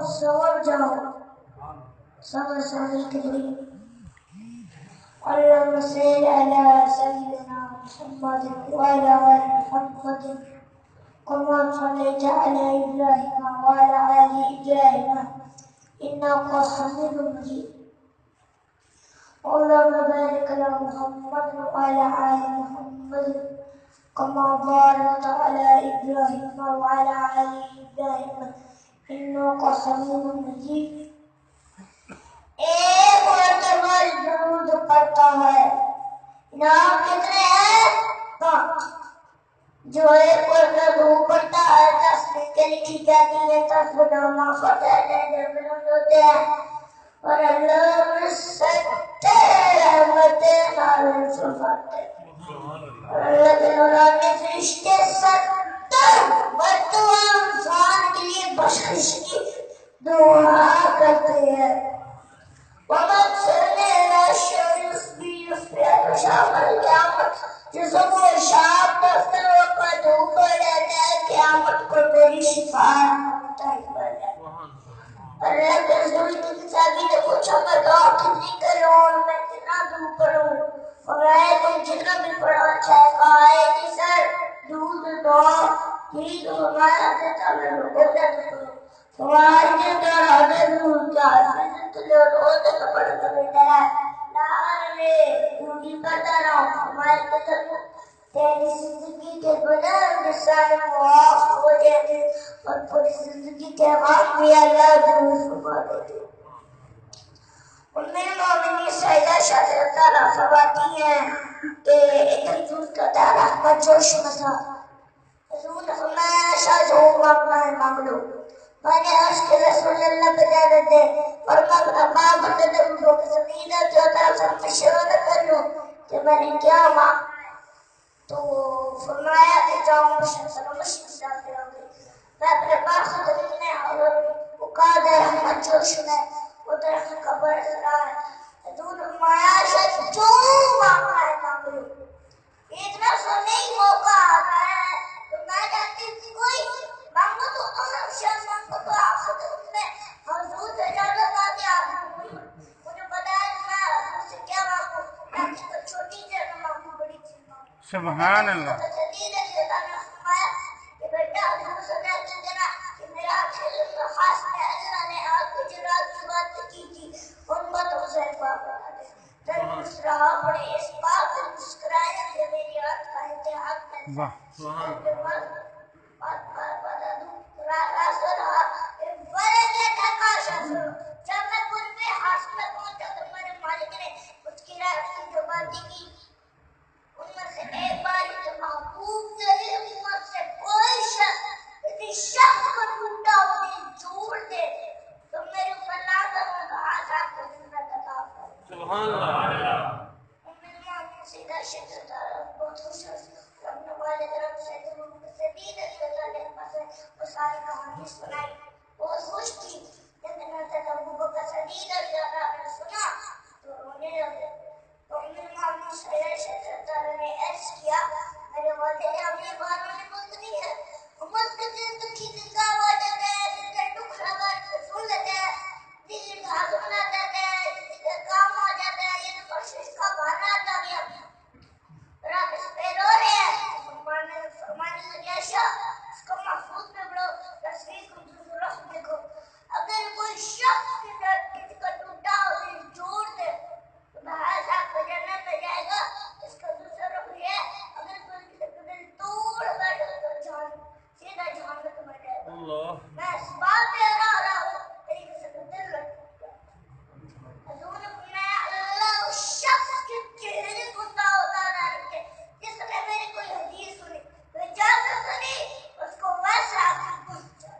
سمجھ جاؤ سمجھ سمجھ کے لیے اللهم صل على سيدنا محمد وعلى آل محمد كما صليت على إبراهيم وعلى آل إبراهيم إنك حميد مجيد اللهم بارك على محمد وعلى آل محمد كما باركت على إبراهيم وعلى آل إبراهيم إنك حميد مجيد ایک مرتبہ درود پڑھتا ہے نام کتنے ہیں؟ 5 جو ایک مرتبہ درود پڑھتا ہے 10 دن کے لکھی جاتی ہے 10 گناہ فتح درمیان ہوتے ہیں اور اللہ میں سکتے رحمتیں نازل فرماتے ہیں اور اللہ کے نورانی فرشتے 70 مرتبہ انسان کے لیے بخشش کی دعا کرتے ہیں وقت سرنے راشر یسبی شام القیامت جسم و شام دفتر وقت اوپر رہتا ہے قیامت کو میری شفاعت متحد بن جائے اللہ کے رسول کی کتابی نے پوچھا میں دعا کتنی کروں اور میں کتنا دور پڑھوں اور آئے تم جتنا بھی پڑھا چاہے کہا ہے کہ سر دودھ دعا یہی تو ہمارا دیتا میں لوگوں کا کروں تمہاری دن دار حضر دور کیا فضل تلے اور ہوتے تو پڑھتا بیٹا ہے لارے دوری پڑھتا رہا ہماری قدر تیری زندگی کے بلند سارے معاف ہو جاتے اور پوری زندگی کے غم بھی اللہ دور فرما دیتے ام المومنین سعیدہ شاہجہاں فرماتی ہیں کہ ایک حضور کا دار احمد جوش میں تھا حضور نے فرمایا شاہجہاں مانگنا ہے مانگ لو میں نے عرض کے رسول اللہ بجانے دے اور میں اپنا بندہ درودوں کے زمینہ جو طرف سے مشورہ کر لوں کہ میں نے کیا مانگ تو فرمایا کہ جاؤں مشن جاتے ہوں گے میں اپنے باپ سے دیکھنے اور وہ کہا دے رحمت جوش میں وہ درخت کا بڑھ رہا ہے حضور فرمایا شاید جو مانگنا ہے مانگ لو اتنا سونے ہی موقع آ رہا ہے تو میں جانتی ہوں کوئی مانگو تو شاید مانگو تو آپ سے میں حضور سے اجازت آ کے آپ مجھے بتایا کہ میں حضور سے کیا مانگوں میں چھوٹی چیز مانگوں بڑی چیز مانگوں سبحان اللہ کہ بیٹا حضور سے کہتے دینا کہ میرا علم خاص میں اللہ نے آپ کو جو رات کی بات کی تھی ان باتوں سے پاک بنا دے پھر مسرحا بڑے اس بات سے مسکرائے کہ میری رات کا امتحان میں جب میں کل میں حاصل میں پہنچا تو میرے مالک نے اس کی رات کی جو باتیں کی ان میں سے ایک بار کہ محبوب تیری امت سے کوئی شخص کسی شخص کو ٹوٹا انہیں جوڑ دے تو میرے اوپر لازم ہوگا آزاد کو جنت عطا فرما سبحان اللہ سیدھا شہزادہ بہت خوش ہو اپنے والد رب سے سعید وہ ساری کہانی سنائی بہت خوش تھی لیکن حضرت ابو بکر صدیق نے سنا تو رونے لگے تو امام شہزادہ نے عرض کیا میرے والد نے اپنے باروں میں مستری ہے امت کے دل دکھی دل کا آواز آتا ہے دل کا دکھ لگا سن لیتے ہیں دل گھاس بنا جاتا ہے کسی کا کام ہو جاتا ہے یہ تو بخشش کا بہانا آتا گیا رات اس پہ رو رہے ہیں فرمانے لگے عائشہ اس کو محفوظ میں بڑھو تصویر کو دوسروں رخ دیکھو اگر کوئی شخص کسی کا ٹوٹا اسے جوڑ دے تو بحث آپ کو جنت میں جائے گا اس کا دوسرا رخ یہ ہے اگر کوئی کسی کا دل توڑ بیٹھے تو سیدھا جہنم میں جائے گا میں اس بات پہ رہا ہوں تیری کسی کا دل لگ حضور نے فرمایا اللہ اس شخص کے چہرے کو اتارا رکھے جس نے میری کوئی حدیث سنی تو اجازت سنی اس کو ویسا پہنچا